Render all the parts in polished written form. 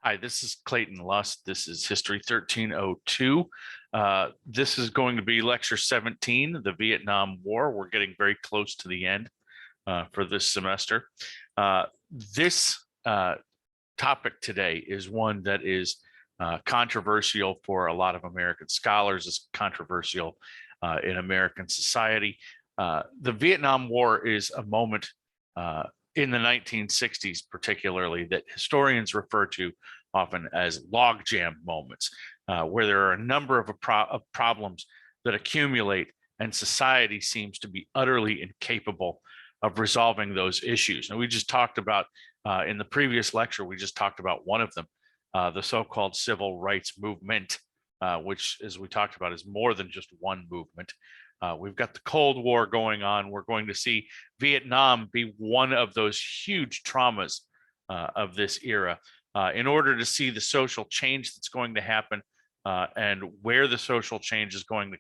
Hi, this is Clayton Lust. This is History 1302. This is going to be Lecture 17, the Vietnam War. We're getting very close to the end for this semester. This topic today is one that is controversial for a lot of American scholars. It's controversial in American society. The Vietnam War is a moment in the 1960s, particularly, that historians refer to often as logjam moments, where there are a number of problems that accumulate, and society seems to be utterly incapable of resolving those issues. And we just talked about, in the previous lecture, we just talked about one of them, the so-called civil rights movement, which, as we talked about, is more than just one movement. We've got the Cold War going on. We're going to see Vietnam be one of those huge traumas of this era. In order to see the social change that's going to happen and where the social change is going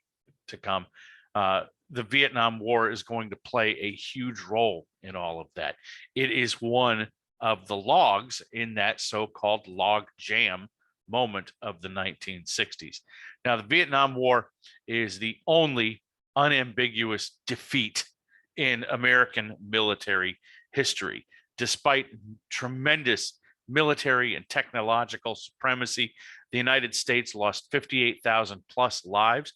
to come, the Vietnam War is going to play a huge role in all of that. It is one of the logs in that so-called log jam moment of the 1960s. Now, the Vietnam War is the only unambiguous defeat in American military history. Despite tremendous military and technological supremacy, the United States lost 58,000 plus lives.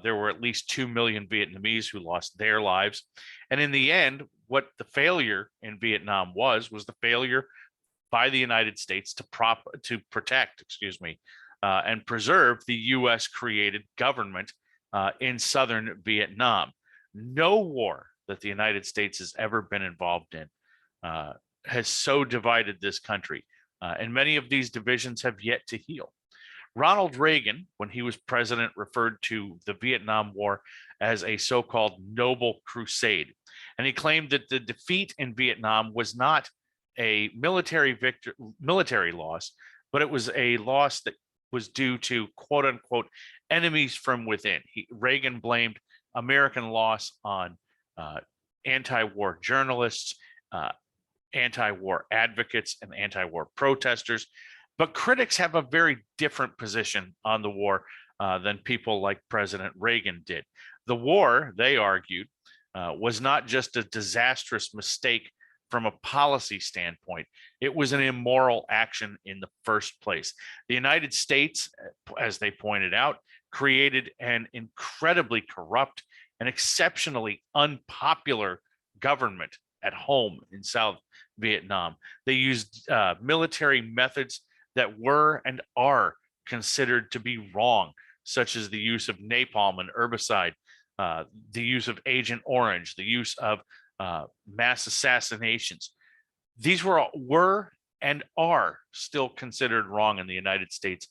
There were at least 2 million Vietnamese who lost their lives. And in the end, what the failure in Vietnam was the failure by the United States to protect, and preserve the U.S. created government in southern Vietnam. No war that the United States has ever been involved in has so divided this country, and many of these divisions have yet to heal. Ronald Reagan, when he was president, referred to the Vietnam War as a so-called noble crusade, and he claimed that the defeat in Vietnam was not a military loss, but it was a loss that was due to quote unquote enemies from within. Reagan blamed American loss on anti-war journalists, anti-war advocates, and anti-war protesters. But critics have a very different position on the war than people like President Reagan did. The war, they argued, was not just a disastrous mistake from a policy standpoint. It was an immoral action in the first place. The United States, as they pointed out, created an incredibly corrupt and exceptionally unpopular government at home in South Vietnam. They used military methods that were and are considered to be wrong, such as the use of napalm and herbicide, the use of Agent Orange, the use of mass assassinations. These were and are still considered wrong, and the United States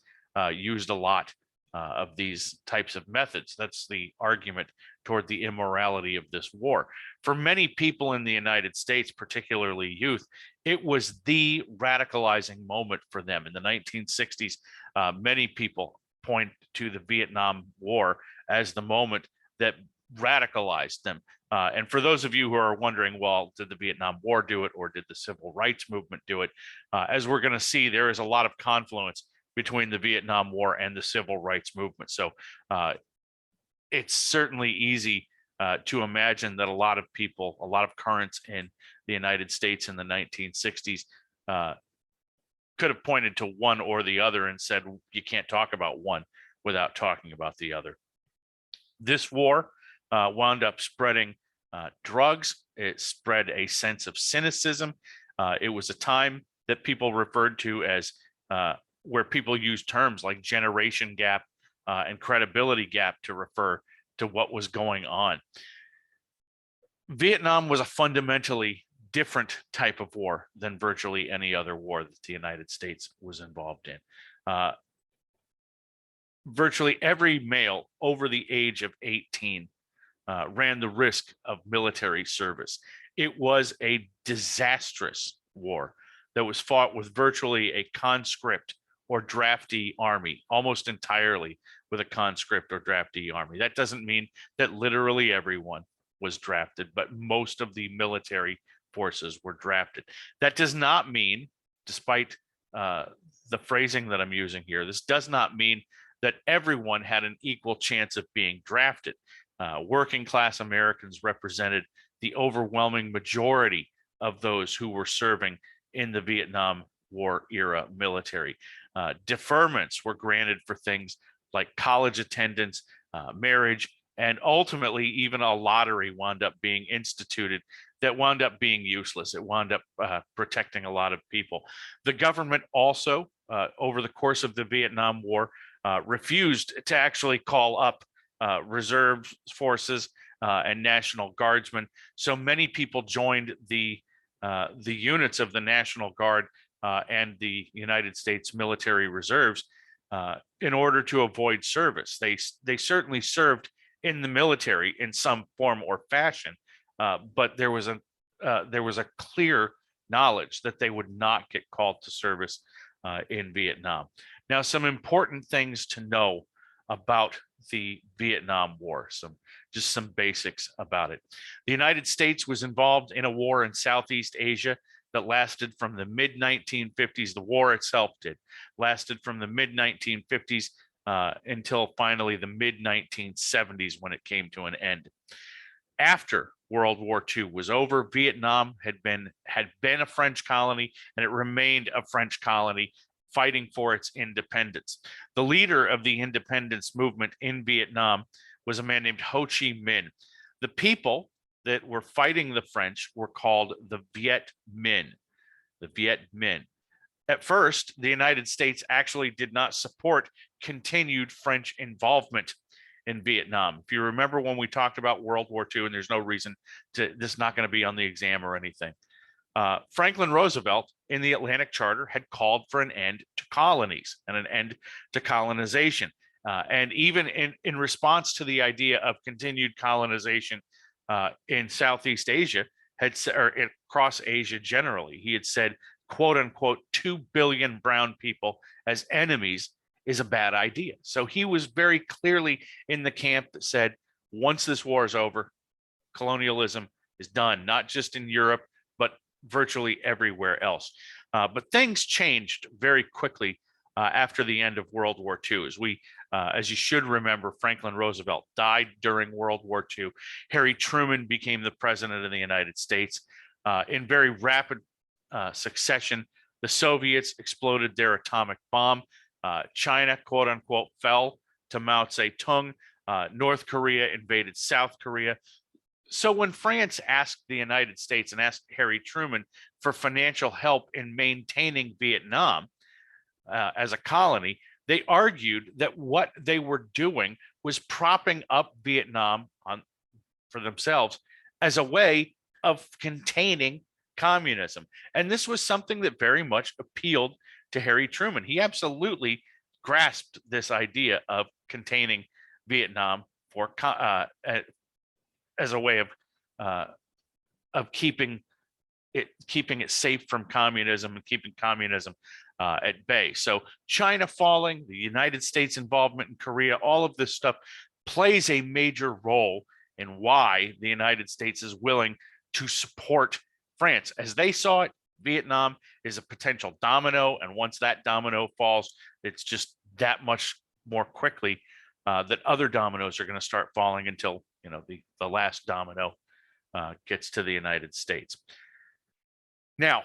used a lot of these types of methods. That's the argument toward the immorality of this war. For many people in the United States, particularly youth, it was the radicalizing moment for them. In the 1960s, many people point to the Vietnam War as the moment that radicalized them. And for those of you who are wondering, well, did the Vietnam War do it, or did the civil rights movement do it? As we're going to see, there is a lot of confluence between the Vietnam War and the civil rights movement. So it's certainly easy to imagine that a lot of people, a lot of currents in the United States in the 1960s could have pointed to one or the other and said, you can't talk about one without talking about the other. This war wound up spreading drugs. It spread a sense of cynicism. It was a time that people referred to as where people used terms like generation gap and credibility gap to refer to what was going on. Vietnam was a fundamentally different type of war than virtually any other war that the United States was involved in. Virtually every male over the age of 18 ran the risk of military service. It was a disastrous war that was fought with virtually a conscript or draftee army, almost entirely with a conscript or draftee army. That doesn't mean that literally everyone was drafted, but most of the military forces were drafted. That does not mean, despite the phrasing that I'm using here. This does not mean that everyone had an equal chance of being drafted. Working class Americans represented the overwhelming majority of those who were serving in the Vietnam War era military. Deferments were granted for things like college attendance, marriage, and ultimately even a lottery wound up being instituted that wound up being useless. It wound up protecting a lot of people. The government also, over the course of the Vietnam War, refused to actually call up reserve forces and National Guardsmen. So many people joined the units of the National Guard and the United States military reserves in order to avoid service. They certainly served in the military in some form or fashion, but there was a clear knowledge that they would not get called to service in Vietnam. Now, some important things to know about the Vietnam War, just some basics about it. The United States was involved in a war in Southeast Asia that lasted from the mid-1950s. The war itself lasted from the mid-1950s until finally the mid-1970s when it came to an end. After World War II was over, Vietnam had been a French colony, and it remained a French colony fighting for its independence. The leader of the independence movement in Vietnam was a man named Ho Chi Minh. The people that were fighting the French were called the Viet Minh. The Viet Minh. At first, the United States actually did not support continued French involvement in Vietnam. If you remember when we talked about World War II, and there's no reason this is not going to be on the exam or anything, Franklin Roosevelt in the Atlantic Charter had called for an end to colonies and an end to colonization. And even in response to the idea of continued colonization in Southeast Asia, or across Asia generally, he had said, quote unquote, 2 billion brown people as enemies is a bad idea. So he was very clearly in the camp that said, once this war is over, colonialism is done, not just in Europe, but virtually everywhere else. But things changed very quickly after the end of World War II. As you should remember, Franklin Roosevelt died during World War II. Harry Truman became the president of the United States. In very rapid succession, the Soviets exploded their atomic bomb. China, quote unquote, fell to Mao Zedong. North Korea invaded South Korea. So when France asked the United States and asked Harry Truman for financial help in maintaining Vietnam as a colony, they argued that what they were doing was propping up Vietnam for themselves as a way of containing communism. And this was something that very much appealed to Harry Truman. He absolutely grasped this idea of containing Vietnam as a way of keeping it safe from communism and keeping communism at bay. So China falling, the United States involvement in Korea, all of this stuff plays a major role in why the United States is willing to support France. As they saw it, Vietnam is a potential domino, and once that domino falls, it's just that much more quickly that other dominoes are going to start falling until the last domino gets to the United States. Now,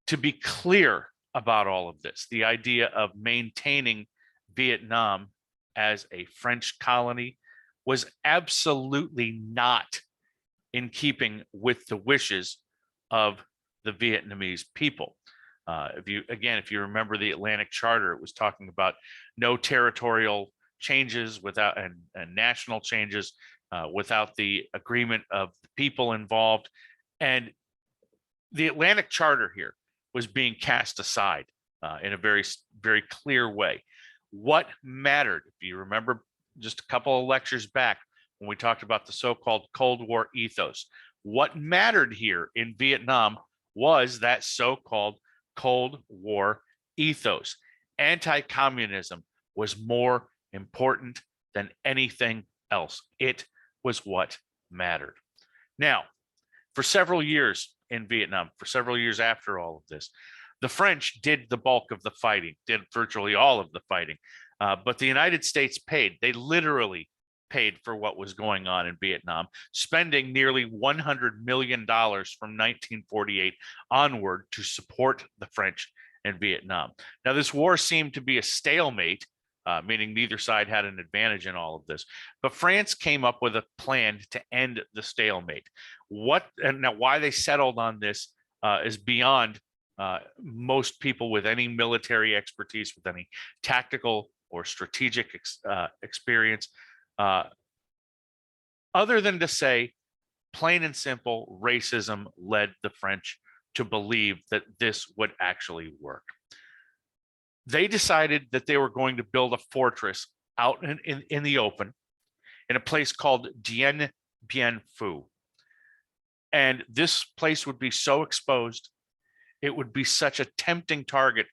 to be clear about all of this, the idea of maintaining Vietnam as a French colony was absolutely not in keeping with the wishes of the Vietnamese people. If you remember the Atlantic Charter, it was talking about no territorial changes without and national changes without the agreement of the people involved. And the Atlantic Charter here was being cast aside in a very, very clear way. What mattered, if you remember just a couple of lectures back when we talked about the so-called Cold War ethos, what mattered here in Vietnam was that so-called Cold War ethos. Anti-communism was more important than anything else. It was what mattered. Now, for several years, in Vietnam for several years after all of this. The French did the bulk of the fighting, did virtually all of the fighting, but the United States paid. They literally paid for what was going on in Vietnam, spending nearly $100 million from 1948 onward to support the French in Vietnam. Now, this war seemed to be a stalemate, meaning neither side had an advantage in all of this. But France came up with a plan to end the stalemate. Now why they settled on this is beyond most people with any military expertise, with any tactical or strategic experience, other than to say, plain and simple, racism led the French to believe that this would actually work. They decided that they were going to build a fortress out in the open in a place called Dien Bien Phu. And this place would be so exposed, it would be such a tempting target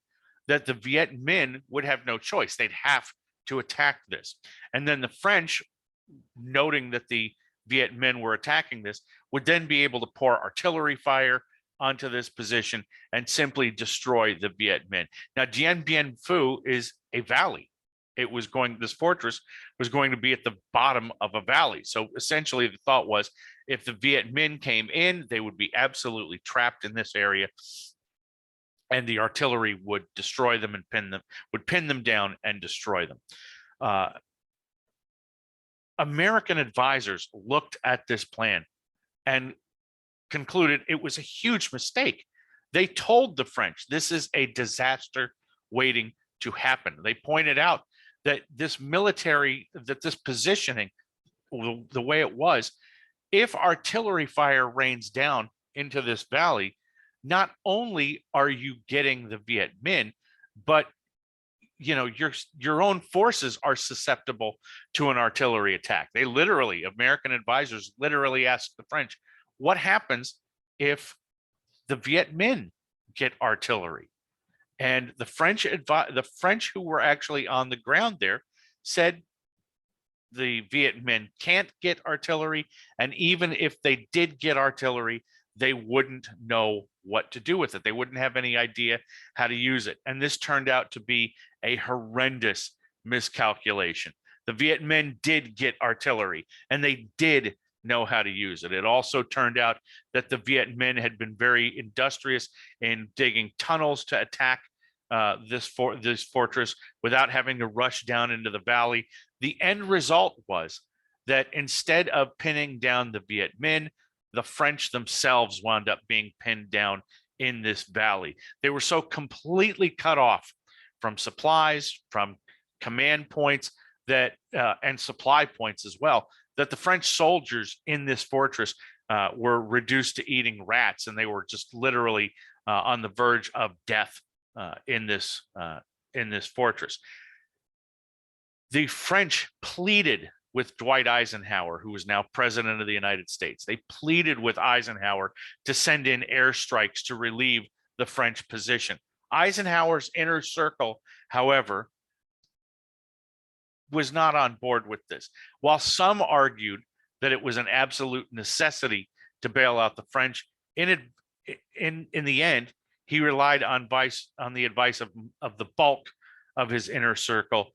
that the Viet Minh would have no choice. They'd have to attack this. And then the French, noting that the Viet Minh were attacking this, would then be able to pour artillery fire onto this position and simply destroy the Viet Minh. Now, Dien Bien Phu is a valley. This fortress was going to be at the bottom of a valley. So essentially the thought was, if the Viet Minh came in, they would be absolutely trapped in this area, and the artillery would destroy them and pin them down and destroy them. American advisors looked at this plan and concluded it was a huge mistake. They told the French, this is a disaster waiting to happen. They pointed out that this positioning, the way it was, if artillery fire rains down into this valley, not only are you getting the Viet Minh, but your own forces are susceptible to an artillery attack. American advisors literally asked the French, what happens if the Viet Minh get artillery? And the French who were actually on the ground there said the Viet Minh can't get artillery, and even if they did get artillery, they wouldn't know what to do with it. They wouldn't have any idea how to use it. And this turned out to be a horrendous miscalculation. The Viet Minh did get artillery, and they did know how to use it. It also turned out that the Viet Minh had been very industrious in digging tunnels to attack this fortress without having to rush down into the valley. The end result was that instead of pinning down the Viet Minh, the French themselves wound up being pinned down in this valley. They were so completely cut off from supplies, from command points and supply points as well, that the French soldiers in this fortress were reduced to eating rats, and they were just literally on the verge of death in this fortress. The French pleaded with Dwight Eisenhower, who was now president of the United States. They pleaded with Eisenhower to send in airstrikes to relieve the French position. Eisenhower's inner circle, however, was not on board with this. While some argued that it was an absolute necessity to bail out the French, in the end, he relied on the advice of the bulk of his inner circle,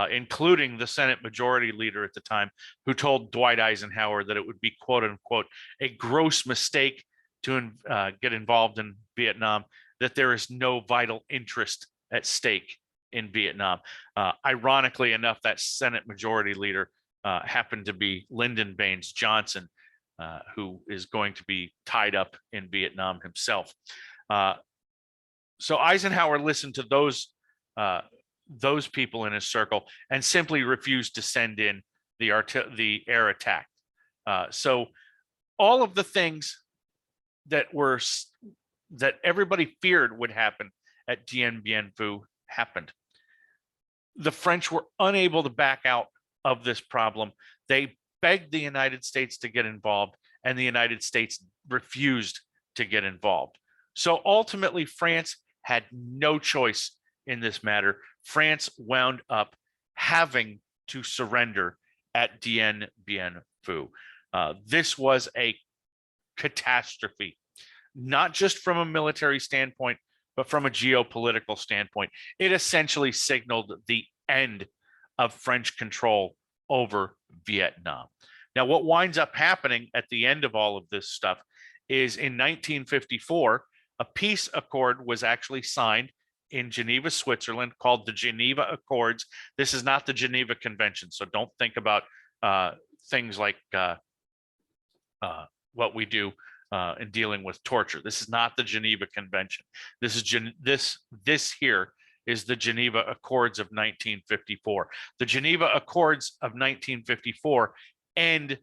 including the Senate Majority Leader at the time, who told Dwight Eisenhower that it would be, quote unquote, a gross mistake to get involved in Vietnam, that there is no vital interest at stake in Vietnam. Ironically enough, that Senate Majority Leader happened to be Lyndon Baines Johnson, who is going to be tied up in Vietnam himself. So Eisenhower listened to those people in his circle and simply refused to send in the air attack. So all of the things that everybody feared would happen at Dien Bien Phu happened. The French were unable to back out of this problem. They begged the United States to get involved, and the United States refused to get involved. So ultimately, France had no choice in this matter. France wound up having to surrender at Dien Bien Phu. This was a catastrophe. not just from a military standpoint, but from a geopolitical standpoint. It essentially signaled the end of French control over Vietnam. Now, what winds up happening at the end of all of this stuff is in 1954, a peace accord was actually signed in Geneva, Switzerland, called the Geneva Accords. This is not the Geneva Convention, so don't think about things like what we do in dealing with torture. This is not the Geneva Convention. This is this here is the Geneva Accords of 1954. The Geneva Accords of 1954 end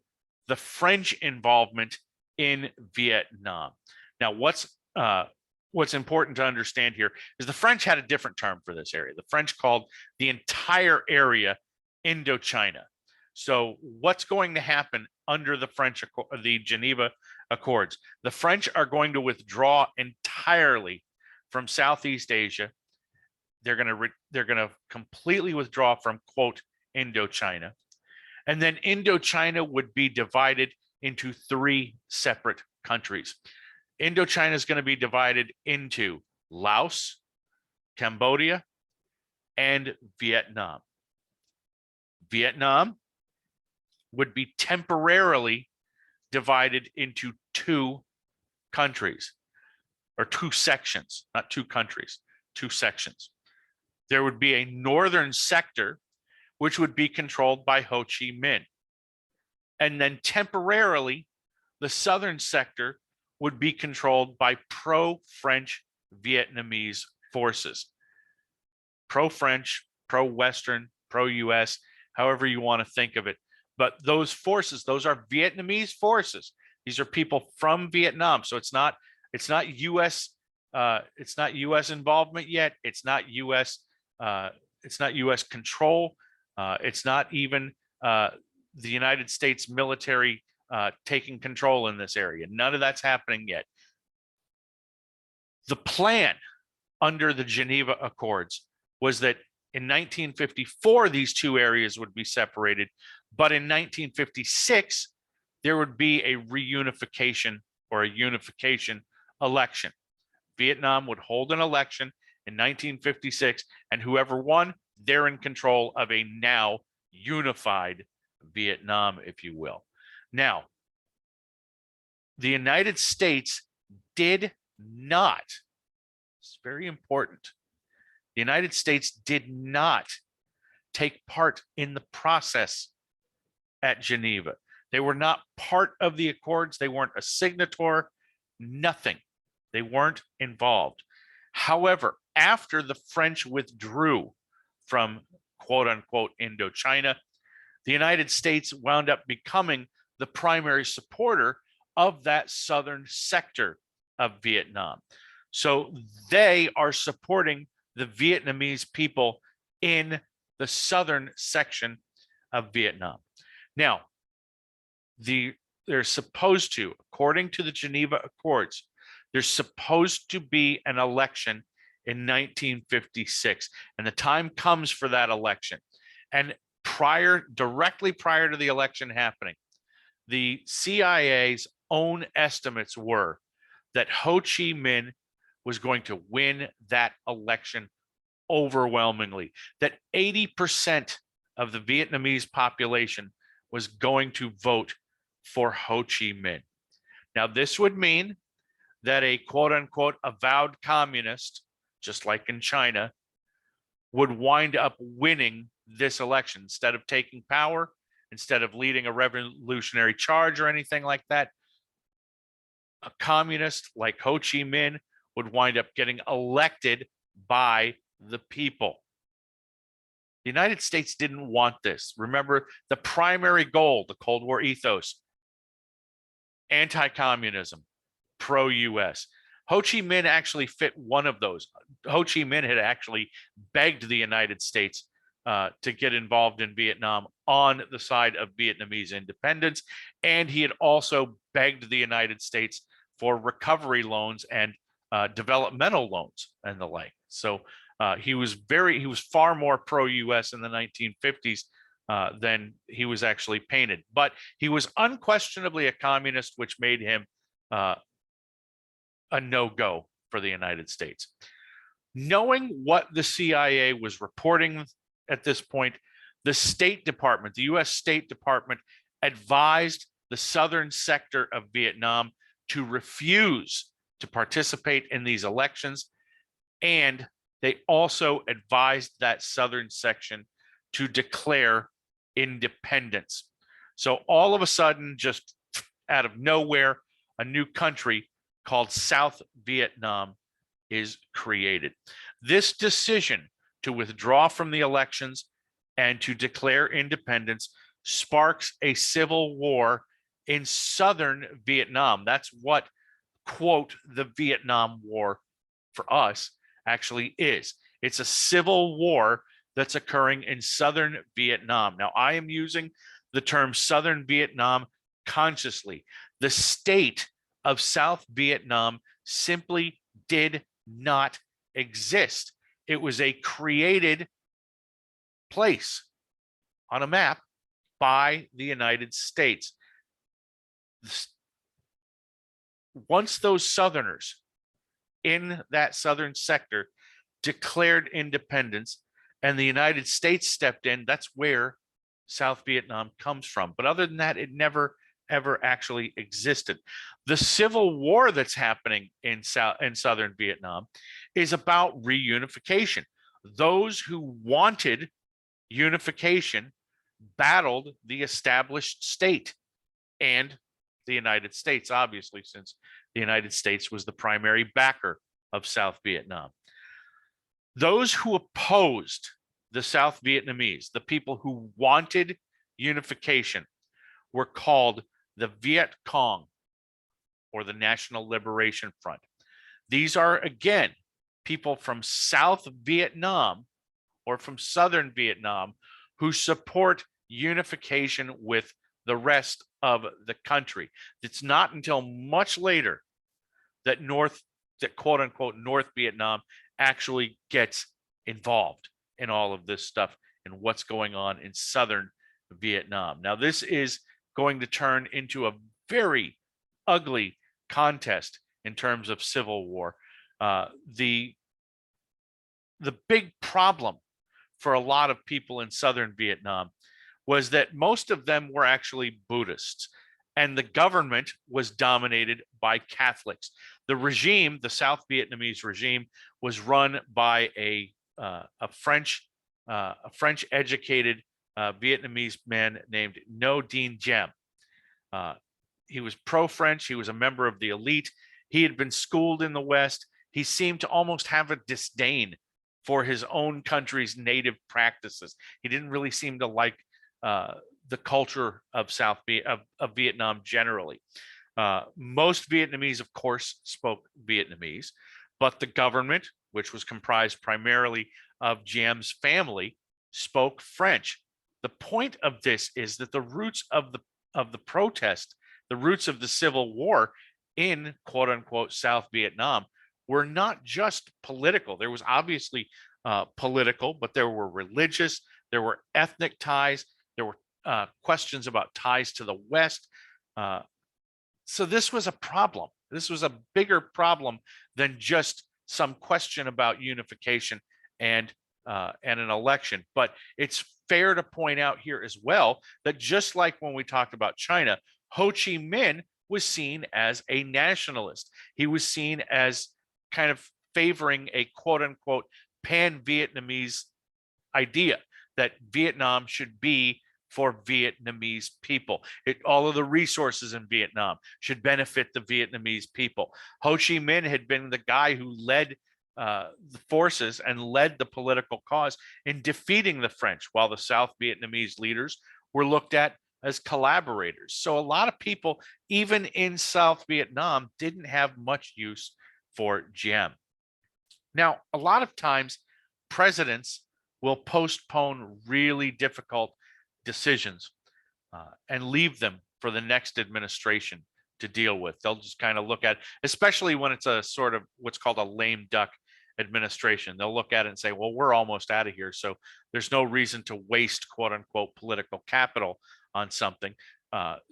the French involvement in Vietnam. Now, what's important to understand here is the French had a different term for this area. The French called the entire area Indochina. So what's going to happen under the Geneva Accords? The French are going to withdraw entirely from Southeast Asia. They're going to completely withdraw from, quote, Indochina. And then Indochina would be divided into 3 separate countries. Indochina is going to be divided into Laos, Cambodia, and Vietnam. Vietnam would be temporarily divided into 2 countries, or 2 sections, not 2 countries, 2 sections. There would be a northern sector, which would be controlled by Ho Chi Minh. And then temporarily, the southern sector would be controlled by pro-French Vietnamese forces. Pro-French, pro-Western, pro-US, however you want to think of it. But those forces, those are Vietnamese forces. These are people from Vietnam. So it's not US involvement yet. It's not US control. It's not even the United States military taking control in this area. None of that's happening yet. The plan under the Geneva Accords was that in 1954, these 2 areas would be separated, but in 1956, there would be a reunification or a unification election. Vietnam would hold an election in 1956, and whoever won, they're in control of a now unified Vietnam, if you will. Now, the United States did not, it's very important, the United States did not take part in the process at Geneva. They were not part of the accords. They weren't a signator, nothing. They weren't involved. However, after the French withdrew from, quote unquote, Indochina, the United States wound up becoming the primary supporter of that southern sector of Vietnam. So they are supporting the Vietnamese people in the southern section of Vietnam. Now, they're supposed to, according to the Geneva Accords, there's supposed to be an election in 1956, and the time comes for that election. And directly prior to the election happening, the CIA's own estimates were that Ho Chi Minh was going to win that election overwhelmingly, that 80% of the Vietnamese population was going to vote for Ho Chi Minh. Now, this would mean that a quote unquote avowed communist, just like in China, would wind up winning this election. Instead of taking power, instead of leading a revolutionary charge or anything like that, a communist like Ho Chi Minh would wind up getting elected by the people. The United States didn't want this. Remember, the primary goal, the Cold War ethos, anti-communism, pro-US. Ho Chi Minh actually fit one of those. Ho Chi Minh had actually begged the United States to get involved in Vietnam on the side of Vietnamese independence, and he had also begged the United States for recovery loans and developmental loans and the like. So he was far more pro-US in the 1950s than he was actually painted. But he was unquestionably a communist, which made him a no-go for the United States. Knowing what the CIA was reporting at this point, the State Department, the US State Department, advised the southern sector of Vietnam to refuse to participate in these elections. And they also advised that southern section to declare independence. So all of a sudden, just out of nowhere, a new country called South Vietnam is created. This decision to withdraw from the elections and to declare independence sparks a civil war in southern Vietnam. That's what, quote, the Vietnam War for us actually is. It's a civil war that's occurring in southern Vietnam. Now, I am using the term southern Vietnam consciously. The state of South Vietnam simply did not exist. It was a created place on a map by the United States. Once those Southerners in that southern sector declared independence and the United States stepped in, that's where South Vietnam comes from. But other than that, it never ever actually existed. The civil war that's happening in southern Vietnam is about reunification. Those who wanted unification battled the established state and the United States, obviously, since the United States was the primary backer of South Vietnam. Those who opposed the South Vietnamese, the people who wanted unification, were called the Viet Cong, or the National Liberation Front. These are, again, people from South Vietnam or from Southern Vietnam who support unification with the rest of the country. It's not until much later that quote unquote North Vietnam actually gets involved in all of this stuff and what's going on in Southern Vietnam. Now, this is going to turn into a very ugly contest in terms of civil war. The big problem for a lot of people in Southern Vietnam was that most of them were actually Buddhists, and the government was dominated by Catholics. The regime, the South Vietnamese regime, was run by a French-educated Vietnamese man named Ngo Dinh Diem. He was pro-French. He was a member of the elite. He had been schooled in the West. He seemed to almost have a disdain for his own country's native practices. He didn't really seem to like the culture of Vietnam generally. Most Vietnamese, of course, spoke Vietnamese, but the government, which was comprised primarily of Diem's family, spoke French. The point of this is that the roots of the protest, the roots of the civil war in quote unquote South Vietnam, were not just political. There was obviously political, but there were religious, there were ethnic ties, there were questions about ties to the West. So this was a problem. This was a bigger problem than just some question about unification and an election. But it's fair to point out here as well that just like when we talked about China, Ho Chi Minh was seen as a nationalist. He was seen as kind of favoring a quote unquote pan-Vietnamese idea that Vietnam should be for Vietnamese people. All of the resources in Vietnam should benefit the Vietnamese people. Ho Chi Minh had been the guy who led the forces and led the political cause in defeating the French, while the South Vietnamese leaders were looked at as collaborators. So a lot of people, even in South Vietnam, didn't have much use for Diem. Now, a lot of times, presidents will postpone really difficult decisions and leave them for the next administration to deal with. They'll just kind of look at, especially when it's a sort of what's called a lame duck administration. They'll look at it and say, well, we're almost out of here, so there's no reason to waste quote unquote political capital on something.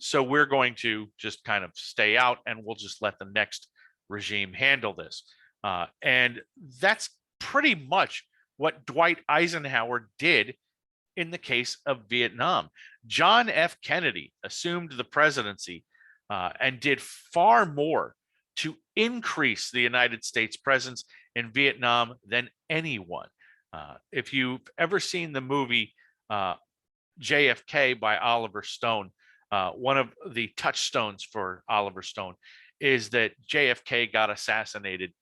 So we're going to just kind of stay out, and we'll just let the next regime handle this. And that's pretty much what Dwight Eisenhower did in the case of Vietnam. John F. Kennedy assumed the presidency and did far more to increase the United States presence in Vietnam than anyone. If you've ever seen the movie JFK by Oliver Stone, one of the touchstones for Oliver Stone is that JFK got assassinated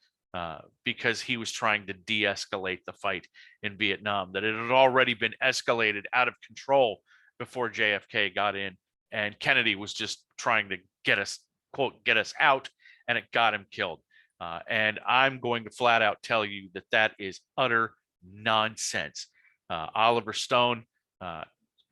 because he was trying to de-escalate the fight in Vietnam, that it had already been escalated out of control before JFK got in, and Kennedy was just trying to get us, quote, get us out, and it got him killed. And I'm going to flat out tell you that that is utter nonsense. Oliver Stone,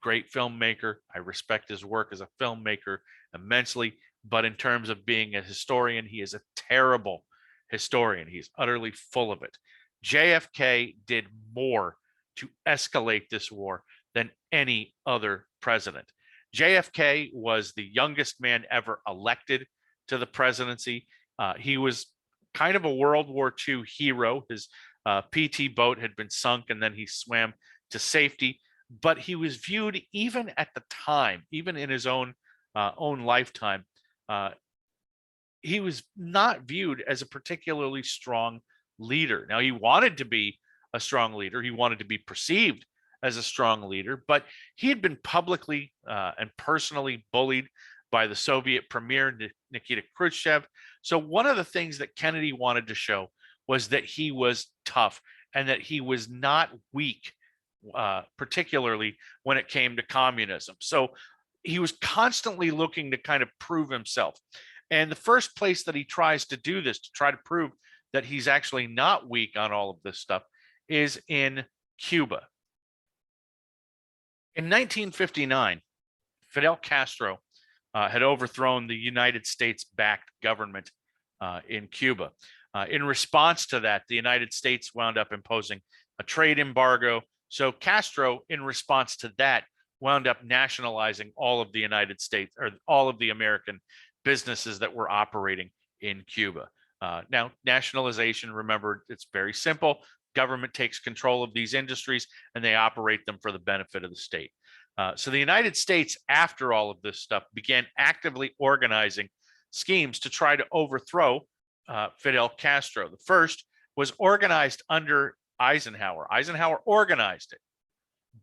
great filmmaker. I respect his work as a filmmaker immensely, but in terms of being a historian, he is a terrible historian. He's utterly full of it. JFK did more to escalate this war than any other president. JFK was the youngest man ever elected to the presidency. He was kind of a World War II hero. His PT boat had been sunk and then he swam to safety, but he was viewed, even at the time, even in his own lifetime, he was not viewed as a particularly strong leader. Now, he wanted to be a strong leader. He wanted to be perceived as a strong leader, but he had been publicly and personally bullied by the Soviet premier, Nikita Khrushchev. So one of the things that Kennedy wanted to show was that he was tough and that he was not weak, particularly when it came to communism. So he was constantly looking to kind of prove himself. And the first place that he tries to do this, to try to prove that he's actually not weak on all of this stuff, is in Cuba. In 1959, Fidel Castro had overthrown the United States-backed government in Cuba. In response to that, the United States wound up imposing a trade embargo. So Castro, in response to that, wound up nationalizing all of the United States, or all of the American businesses that were operating in Cuba. Now, nationalization, remember, it's very simple. Government takes control of these industries and they operate them for the benefit of the state. So the United States, after all of this stuff, began actively organizing schemes to try to overthrow Fidel Castro. The first was organized under Eisenhower. Eisenhower organized it,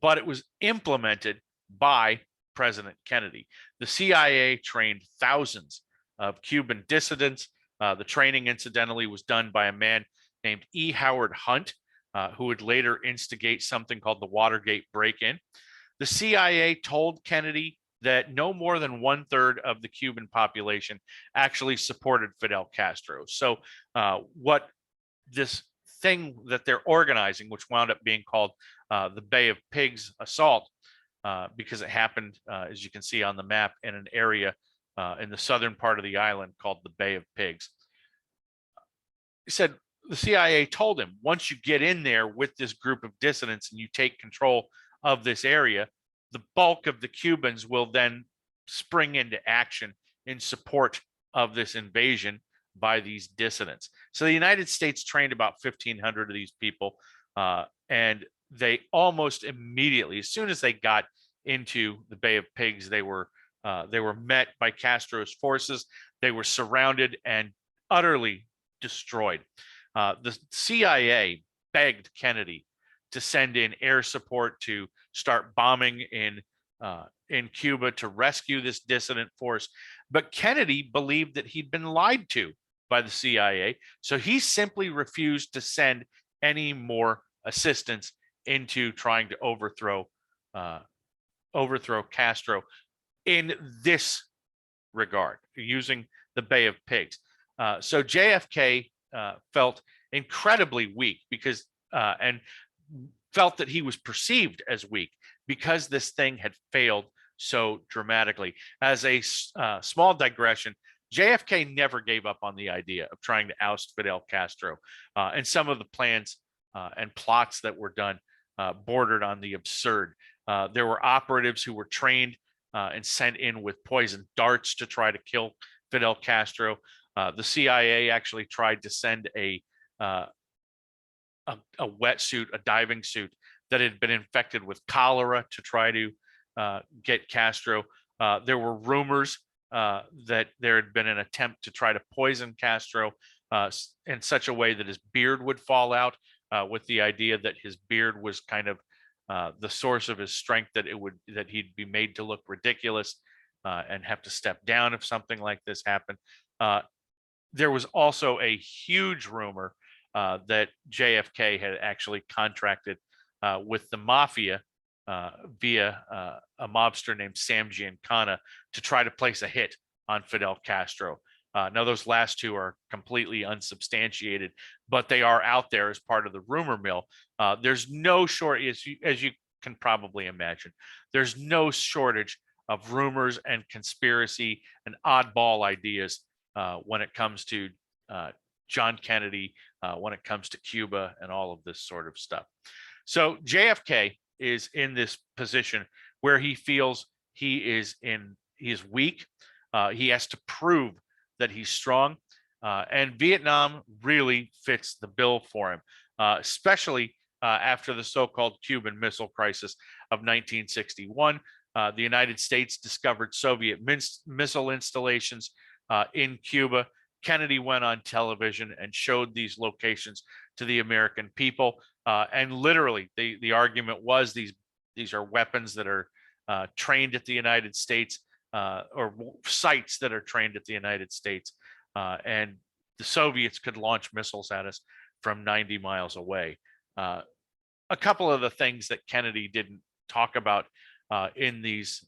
but it was implemented by President Kennedy. The CIA trained thousands of Cuban dissidents. The training, incidentally, was done by a man named E. Howard Hunt, who would later instigate something called the Watergate break-in. The CIA told Kennedy that no more than 1/3 of the Cuban population actually supported Fidel Castro. So what this thing that they're organizing, which wound up being called the Bay of Pigs assault, because it happened, as you can see on the map, in an area in the southern part of the island called the Bay of Pigs. He said the CIA told him, once you get in there with this group of dissidents and you take control of this area, the bulk of the Cubans will then spring into action in support of this invasion by these dissidents. So the United States trained about 1,500 of these people, and they almost immediately, as soon as they got into the Bay of Pigs, they were met by Castro's forces. They were surrounded and utterly destroyed. The CIA begged Kennedy to send in air support to start bombing in Cuba to rescue this dissident force. But Kennedy believed that he'd been lied to by the CIA, so he simply refused to send any more assistance into trying to overthrow Castro in this regard, using the Bay of Pigs. So JFK felt incredibly weak because and felt that he was perceived as weak because this thing had failed so dramatically. As a small digression, JFK never gave up on the idea of trying to oust Fidel Castro, and some of the plans and plots that were done bordered on the absurd. There were operatives who were trained and sent in with poison darts to try to kill Fidel Castro. The CIA actually tried to send a wetsuit, a diving suit that had been infected with cholera to try to get Castro. There were rumors that there had been an attempt to try to poison Castro in such a way that his beard would fall out, with the idea that his beard was kind of the source of his strength, that he'd be made to look ridiculous and have to step down if something like this happened. There was also a huge rumor that JFK had actually contracted with the mafia via a mobster named Sam Giancana to try to place a hit on Fidel Castro. Now, those last two are completely unsubstantiated, but they are out there as part of the rumor mill. There's no shortage, as you can probably imagine, there's no shortage of rumors and conspiracy and oddball ideas when it comes to John Kennedy, when it comes to Cuba and all of this sort of stuff. So JFK is in this position where he feels he is weak. He has to prove that he's strong, and Vietnam really fits the bill for him, especially after the so-called Cuban Missile Crisis of 1961. The United States discovered Soviet missile installations in Cuba. Kennedy went on television and showed these locations to the American people, and literally the argument was these are weapons that are trained at the United States, or sites that are trained at the United States, and the Soviets could launch missiles at us from 90 miles away. A couple of the things that Kennedy didn't talk about in these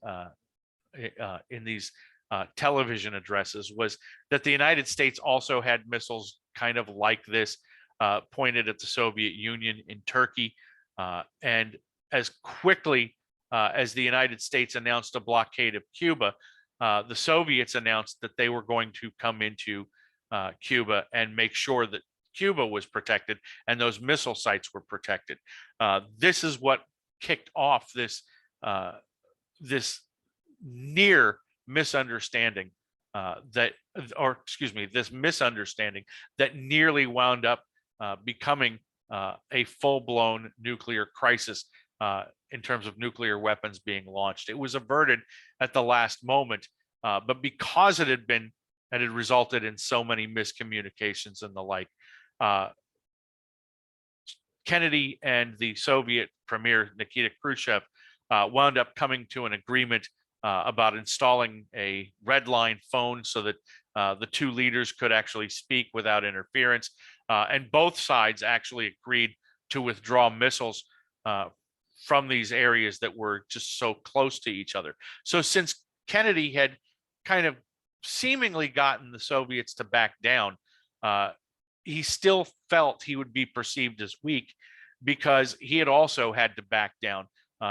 television addresses was that the United States also had missiles kind of like this pointed at the Soviet Union in Turkey, and as quickly as the United States announced a blockade of Cuba, the Soviets announced that they were going to come into Cuba and make sure that Cuba was protected and those missile sites were protected. This is what kicked off this near misunderstanding this misunderstanding that nearly wound up becoming a full-blown nuclear crisis in terms of nuclear weapons being launched. It was averted at the last moment, but because it had resulted in so many miscommunications and the like, Kennedy and the Soviet Premier Nikita Khrushchev wound up coming to an agreement about installing a red line phone so that the two leaders could actually speak without interference. And both sides actually agreed to withdraw missiles from these areas that were just so close to each other. So since Kennedy had kind of seemingly gotten the Soviets to back down, he still felt he would be perceived as weak because he had also had to back down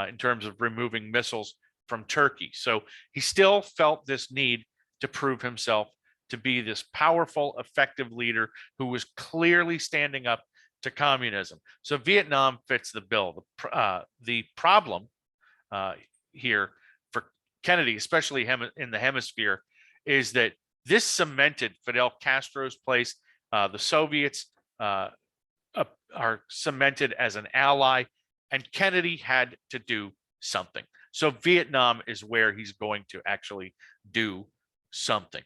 in terms of removing missiles from Turkey. So he still felt this need to prove himself to be this powerful, effective leader who was clearly standing up to communism. So Vietnam fits the bill. The problem here for Kennedy, especially in the hemisphere, is that this cemented Fidel Castro's place. The Soviets are cemented as an ally, and Kennedy had to do something. So Vietnam is where he's going to actually do something.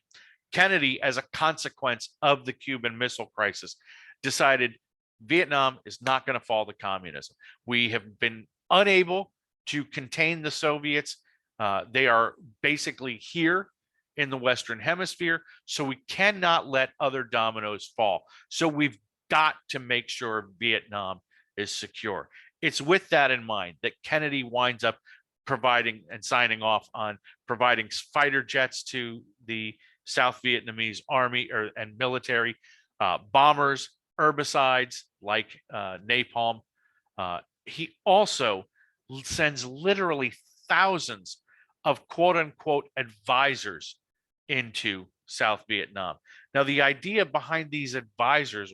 Kennedy, as a consequence of the Cuban Missile Crisis, decided Vietnam is not going to fall to communism. We have been unable to contain the Soviets. They are basically here in the Western Hemisphere, so we cannot let other dominoes fall. So we've got to make sure Vietnam is secure. It's with that in mind that Kennedy winds up providing and signing off on providing fighter jets to the South Vietnamese army and military, bombers, herbicides like napalm. He also sends literally thousands of quote unquote advisors into South Vietnam. Now, the idea behind these advisors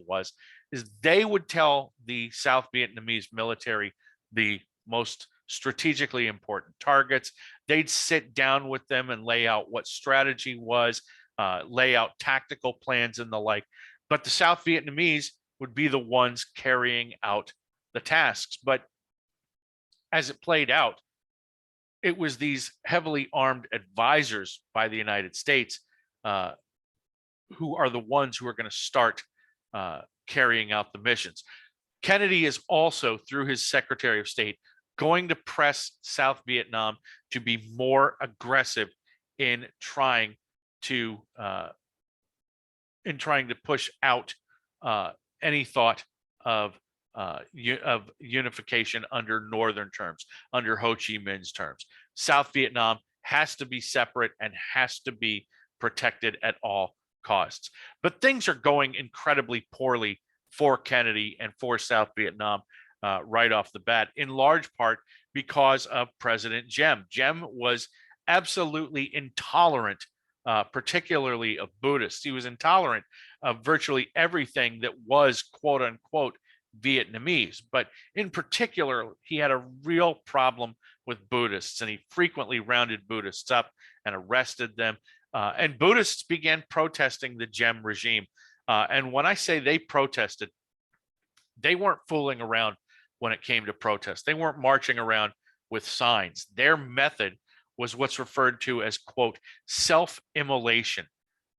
is they would tell the South Vietnamese military the most strategically important targets. They'd sit down with them and lay out what strategy was. lay out tactical plans and the like. But the South Vietnamese would be the ones carrying out the tasks. But as it played out, it was these heavily armed advisors by the United States who are the ones who are going to start carrying out the missions. Kennedy is also, through his Secretary of State, going to press South Vietnam to be more aggressive in trying to push out any thought of unification under Northern terms, under Ho Chi Minh's terms. South Vietnam has to be separate and has to be protected at all costs. But things are going incredibly poorly for Kennedy and for South Vietnam right off the bat, in large part because of President Diem. Diem was absolutely intolerant, particularly of Buddhists. He was intolerant of virtually everything that was quote unquote Vietnamese, but in particular, he had a real problem with Buddhists, and he frequently rounded Buddhists up and arrested them. And Buddhists began protesting the Diem regime. And when I say they protested, they weren't fooling around when it came to protest. They weren't marching around with signs. Their method was what's referred to as, quote, self-immolation.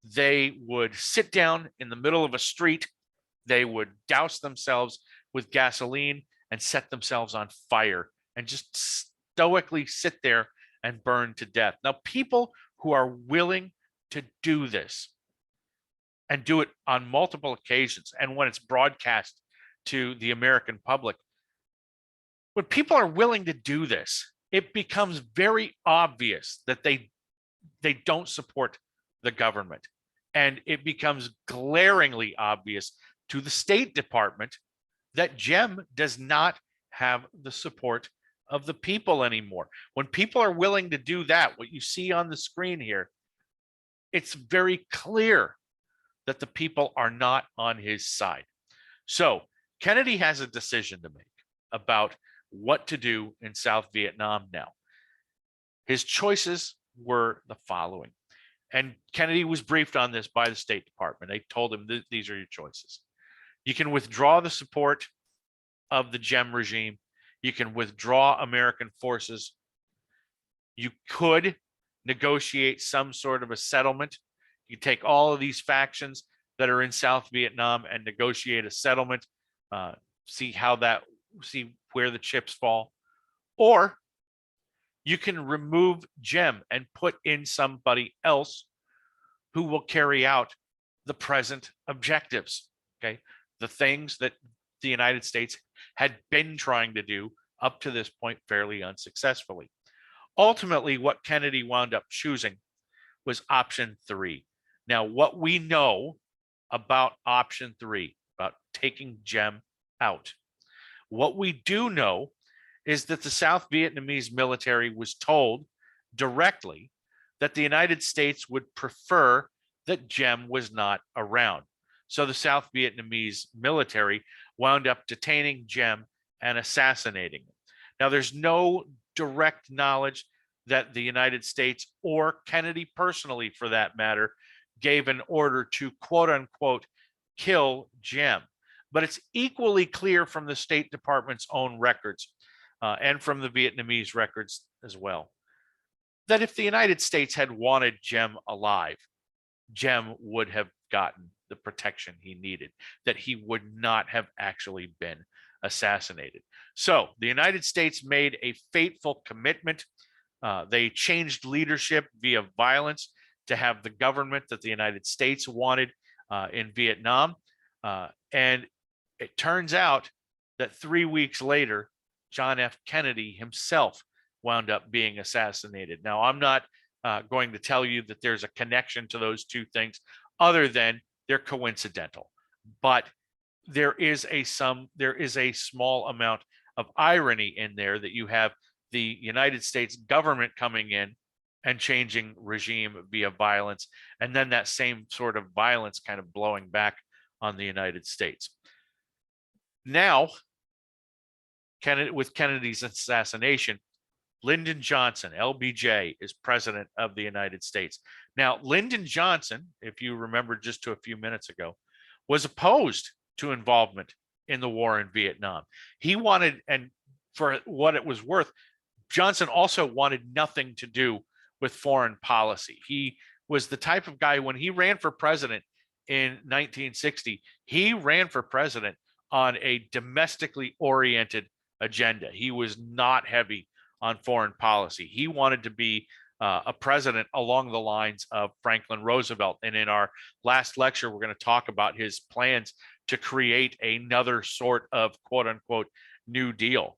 They would sit down in the middle of a street, they would douse themselves with gasoline and set themselves on fire and just stoically sit there and burn to death. Now, people who are willing to do this and do it on multiple occasions, and when it's broadcast to the American public, when people are willing to do this, it becomes very obvious that they don't support the government. And it becomes glaringly obvious to the State Department that Diem does not have the support of the people anymore. When people are willing to do that, what you see on the screen here, it's very clear that the people are not on his side. So Kennedy has a decision to make about what to do in South Vietnam now. His choices were the following. And Kennedy was briefed on this by the State Department. They told him these are your choices. You can withdraw the support of the Diem regime. You can withdraw American forces. You could negotiate some sort of a settlement. You take all of these factions that are in South Vietnam and negotiate a settlement, see where the chips fall. Or you can remove Diem and put in somebody else who will carry out the present objectives, okay? The things that the United States had been trying to do up to this point fairly unsuccessfully. Ultimately, what Kennedy wound up choosing was option 3. Now, what we know about option 3, about taking Diem out, what we do know is that the South Vietnamese military was told directly that the United States would prefer that Diem was not around. So the South Vietnamese military wound up detaining Diem and assassinating him. Now, there's no direct knowledge that the United States, or Kennedy personally for that matter, gave an order to quote unquote kill Diem. But it's equally clear from the State Department's own records and from the Vietnamese records as well, that if the United States had wanted Diem alive, Diem would have gotten the protection he needed, that he would not have actually been assassinated. So the United States made a fateful commitment. They changed leadership via violence to have the government that the United States wanted in Vietnam. And it turns out that 3 weeks later, John F. Kennedy himself wound up being assassinated. Now, I'm not going to tell you that there's a connection to those two things other than they're coincidental, but there is a small amount of irony in there that you have the United States government coming in and changing regime via violence, and then that same sort of violence kind of blowing back on the United States. Now, with Kennedy's assassination, Lyndon Johnson, LBJ, is president of the United States. Now, Lyndon Johnson, if you remember just a few minutes ago, was opposed to involvement in the war in Vietnam. He wanted, and for what it was worth, Johnson also wanted nothing to do with foreign policy. He was the type of guy, when he ran for president in 1960, he ran for president on a domestically oriented agenda. He was not heavy on foreign policy. He wanted to be a president along the lines of Franklin Roosevelt. And in our last lecture, we're going to talk about his plans to create another sort of quote unquote New Deal.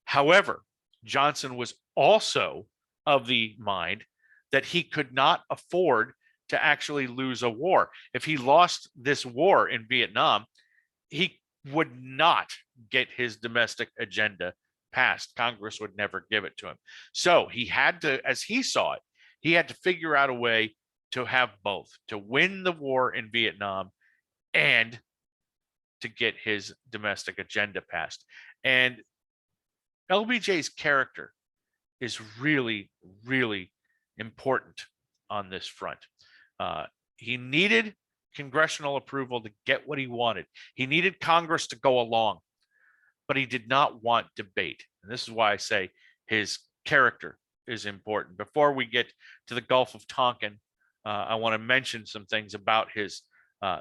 However, Johnson was also of the mind that he could not afford to actually lose a war. If he lost this war in Vietnam, he would not get his domestic agenda passed. Congress would never give it to him. So he had to, as he saw it, he had to figure out a way to have both, to win the war in Vietnam and to get his domestic agenda passed. And LBJ's character is really, really important on this front. He needed congressional approval to get what he wanted. He needed Congress to go along, but he did not want debate. And this is why I say his character is important. Before we get to the Gulf of Tonkin, I want to mention some things about his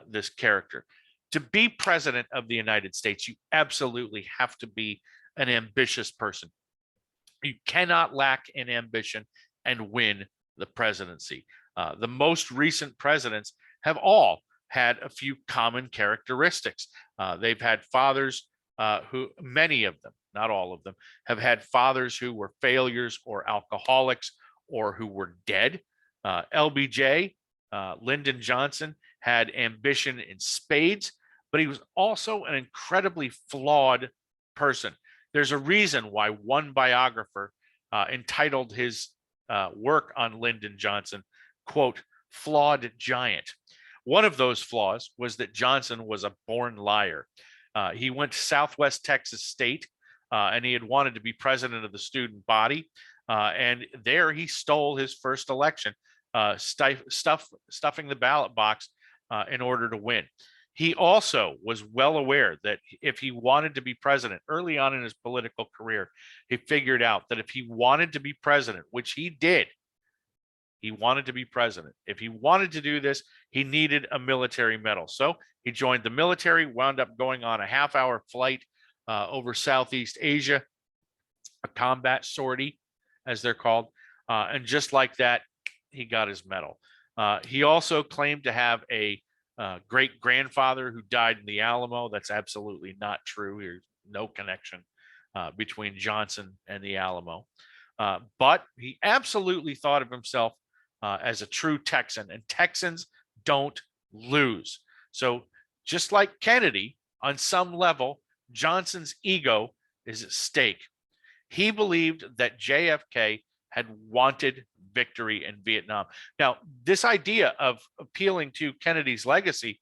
this character. To be president of the United States, you absolutely have to be an ambitious person. You cannot lack in ambition and win the presidency. The most recent presidents have all had a few common characteristics. They've had fathers who, many of them, not all of them, have had fathers who were failures or alcoholics or who were dead. LBJ, Lyndon Johnson, had ambition in spades, but he was also an incredibly flawed person. There's a reason why one biographer entitled his work on Lyndon Johnson, quote, flawed giant. One of those flaws was that Johnson was a born liar. He went to Southwest Texas State, and he had wanted to be president of the student body. And there he stole his first election, stuffing the ballot box in order to win. He also was well aware that if he wanted to be president early on in his political career, he figured out that if he wanted to be president, which he did, he wanted to be president. If he wanted to do this, he needed a military medal. So he joined the military, wound up going on a half-hour flight over Southeast Asia, a combat sortie, as they're called. And just like that, he got his medal. He also claimed to have a great grandfather who died in the Alamo. That's absolutely not true. There's no connection between Johnson and the Alamo. But he absolutely thought of himself as a true Texan, and Texans don't lose. So just like Kennedy, on some level, Johnson's ego is at stake. He believed that JFK had wanted victory in Vietnam. Now, this idea of appealing to Kennedy's legacy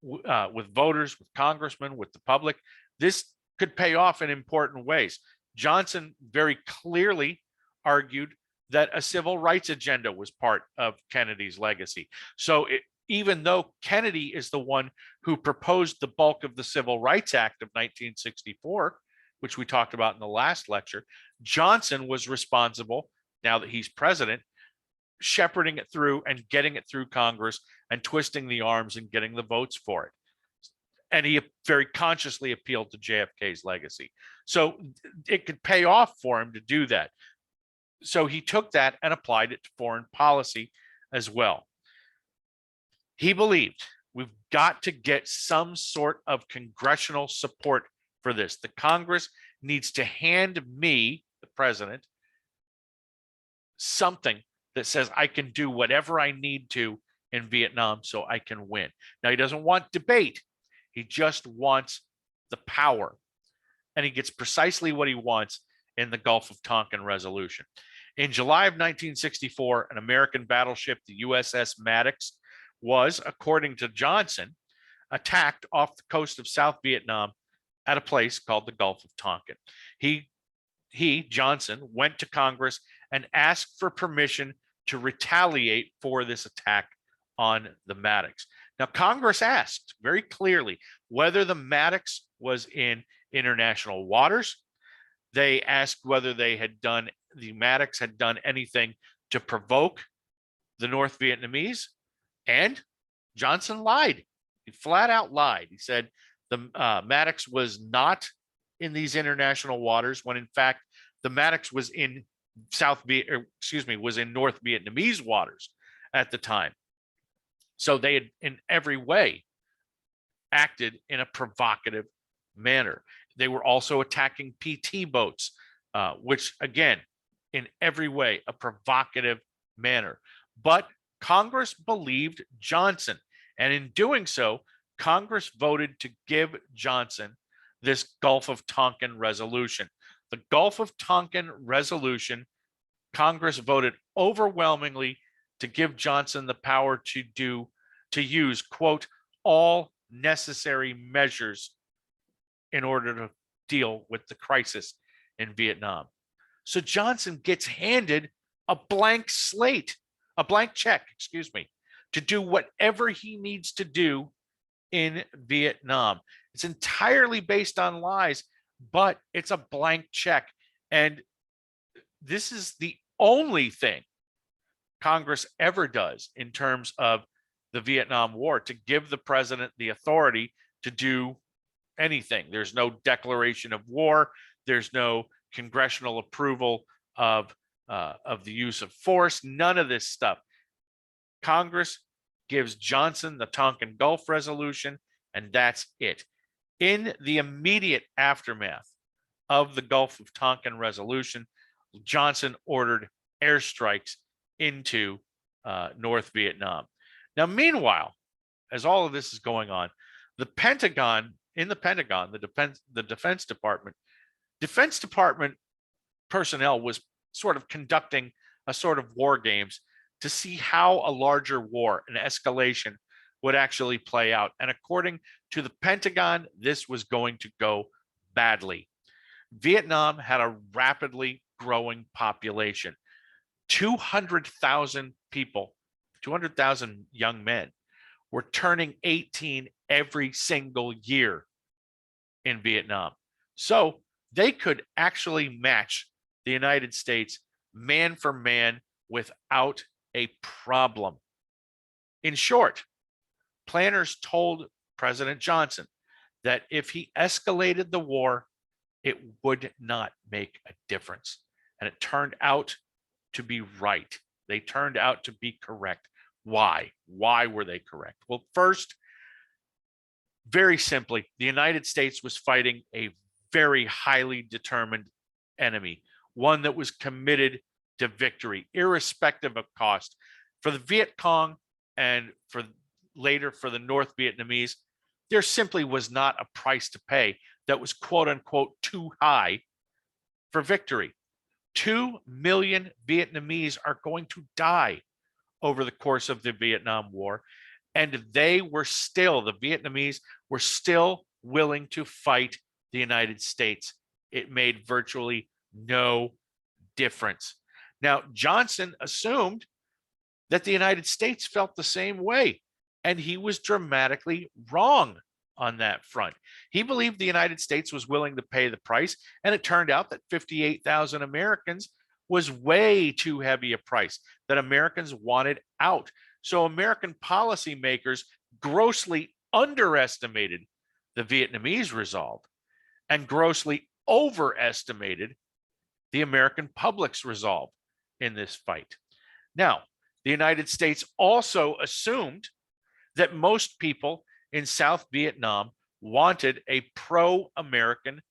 with voters, with congressmen, with the public, this could pay off in important ways. Johnson very clearly argued that a civil rights agenda was part of Kennedy's legacy. So even though Kennedy is the one who proposed the bulk of the Civil Rights Act of 1964, which we talked about in the last lecture, Johnson was responsible, now that he's president, shepherding it through and getting it through Congress and twisting the arms and getting the votes for it. And he very consciously appealed to JFK's legacy. So it could pay off for him to do that. So he took that and applied it to foreign policy as well. He believed we've got to get some sort of congressional support for this. The Congress needs to hand me, the president, something that says I can do whatever I need to in Vietnam so I can win. Now, he doesn't want debate. He just wants the power. And he gets precisely what he wants in the Gulf of Tonkin resolution. In July of 1964, an American battleship, the USS Maddox, was, according to Johnson, attacked off the coast of South Vietnam at a place called the Gulf of Tonkin. Johnson, went to Congress and asked for permission to retaliate for this attack on the Maddox. Now, Congress asked very clearly whether the Maddox was in international waters. They asked whether the Maddox had done anything to provoke the North Vietnamese, and Johnson lied. He flat out lied. He said the Maddox was not in these international waters, when in fact the Maddox was in was in North Vietnamese waters at the time. So they had in every way acted in a provocative manner. They were also attacking PT boats, which again, in every way, a provocative manner. But Congress believed Johnson, and in doing so, Congress voted to give Johnson this Gulf of Tonkin resolution. The Gulf of Tonkin resolution, Congress voted overwhelmingly to give Johnson the power to use, quote, all necessary measures in order to deal with the crisis in Vietnam. So Johnson gets handed a blank check, to do whatever he needs to do in Vietnam. It's entirely based on lies, but it's a blank check. And this is the only thing Congress ever does in terms of the Vietnam War, to give the president the authority to do anything. There's no declaration of war. There's no congressional approval of the use of force. None of this stuff. Congress gives Johnson the Tonkin Gulf resolution, and that's it. In the immediate aftermath of the Gulf of Tonkin resolution, Johnson ordered airstrikes into North Vietnam. Now, meanwhile, as all of this is going on, the Defense Department personnel was sort of conducting a sort of war games to see how a larger war, an escalation, would actually play out. And according to the Pentagon, this was going to go badly. Vietnam had a rapidly growing population. 200,000 people, 200,000 young men were turning 18 every single year in Vietnam. So they could actually match the United States man for man without a problem. In short, planners told President Johnson that if he escalated the war, it would not make a difference. And it turned out to be right. They turned out to be correct. Why? Why were they correct? Well, first, very simply, the United States was fighting a very highly determined enemy, one that was committed to victory, irrespective of cost. For the Viet Cong and for later for the North Vietnamese, there simply was not a price to pay that was quote unquote too high for victory. 2 million Vietnamese are going to die over the course of the Vietnam War. And the Vietnamese were still willing to fight the United States. It made virtually no difference. Now, Johnson assumed that the United States felt the same way, and he was dramatically wrong on that front. He believed the United States was willing to pay the price, and it turned out that 58,000 Americans was way too heavy a price, that Americans wanted out. So American policymakers grossly underestimated the Vietnamese resolve and grossly overestimated the American public's resolve in this fight. Now, the United States also assumed that most people in South Vietnam wanted a pro-American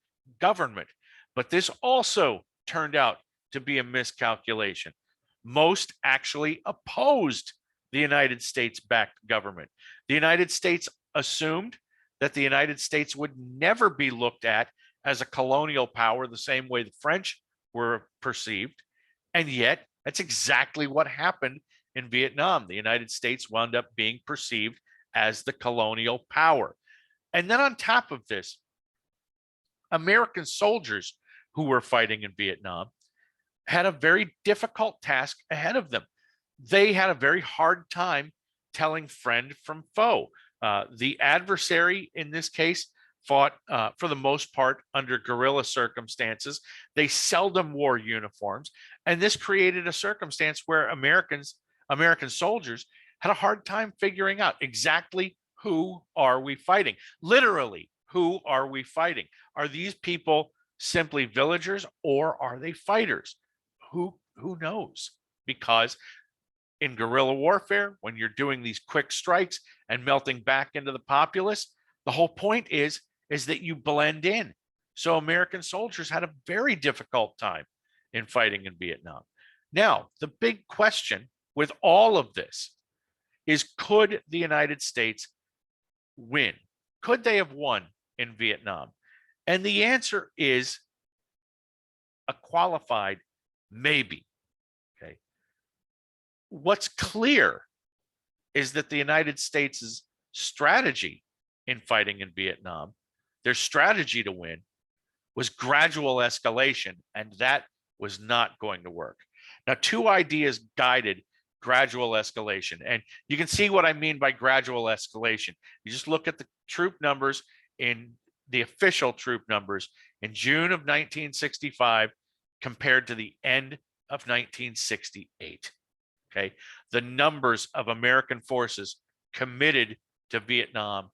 government, but this also turned out to be a miscalculation. Most actually opposed the United States-backed government. The United States assumed that the United States would never be looked at as a colonial power the same way the French were perceived. And yet, that's exactly what happened in Vietnam. The United States wound up being perceived as the colonial power. And then on top of this, American soldiers who were fighting in Vietnam had a very difficult task ahead of them. they had a very hard time telling friend from foe. The adversary in this case fought, for the most part, under guerrilla circumstances. They seldom wore uniforms, and this created a circumstance where American soldiers had a hard time figuring out exactly who are we fighting. Literally, who are we fighting? Are these people simply villagers, or are they fighters? Who knows? Because in guerrilla warfare, when you're doing these quick strikes and melting back into the populace, the whole point is that you blend in. So American soldiers had a very difficult time in fighting in Vietnam. Now, the big question with all of this is, could the United States win? Could they have won in Vietnam? And the answer is a qualified maybe. Okay. What's clear is that the United States' strategy in fighting in Vietnam, their strategy to win, was gradual escalation, and that was not going to work. Now, two ideas guided gradual escalation, and you can see what I mean by gradual escalation. You just look at the troop numbers, in the official troop numbers in June of 1965 compared to the end of 1968. Okay, the numbers of American forces committed to Vietnam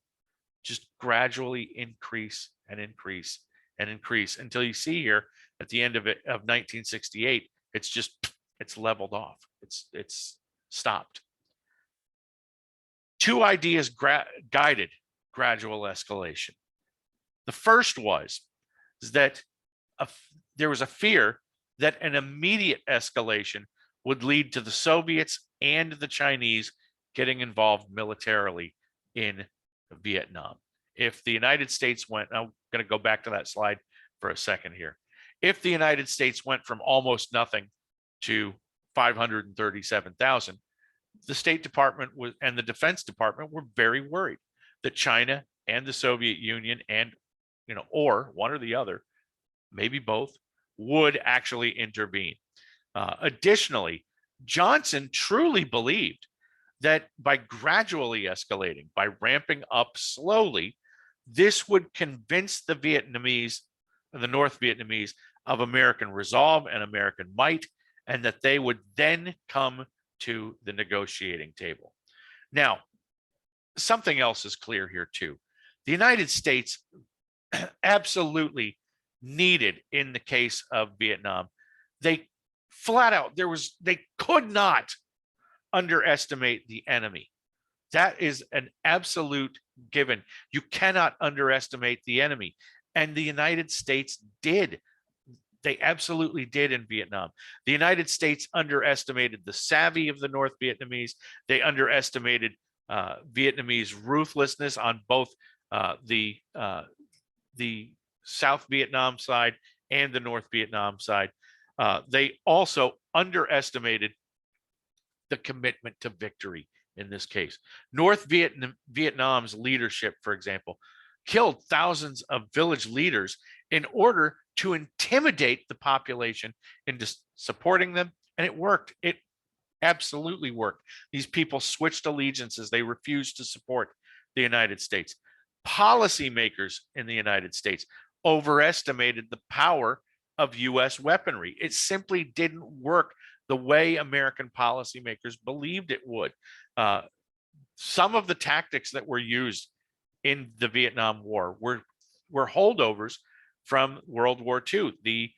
just gradually increase and increase and increase until you see here at the end of 1968, it's leveled off. It's stopped. Two ideas guided gradual escalation. The first was that there was a fear that an immediate escalation would lead to the Soviets and the Chinese getting involved militarily in Vietnam. If the United States went, I'm going to go back to that slide for a second here. If the United States went from almost nothing to 537,000, the State Department and the Defense Department were very worried that China and the Soviet Union and, or one or the other, maybe both, would actually intervene. Additionally, Johnson truly believed that by gradually escalating, by ramping up slowly, this would convince the North Vietnamese of American resolve and American might, and that they would then come to the negotiating table. Now, something else is clear here too. The United States absolutely needed, in the case of Vietnam, they flat out, they could not underestimate the enemy. That is an absolute given. You cannot underestimate the enemy. And the United States did. They absolutely did in Vietnam. The United States underestimated the savvy of the North Vietnamese. They underestimated Vietnamese ruthlessness on both the South Vietnam side and the North Vietnam side. They also underestimated the commitment to victory in this case. North Vietnam's leadership, for example, killed thousands of village leaders in order to intimidate the population into supporting them, and it worked. It absolutely worked. These people switched allegiances. They refused to support the United States. Policymakers in the United States overestimated the power of U.S. weaponry. It simply didn't work the way American policymakers believed it would. Some of the tactics that were used in the Vietnam War were holdovers from World War II. The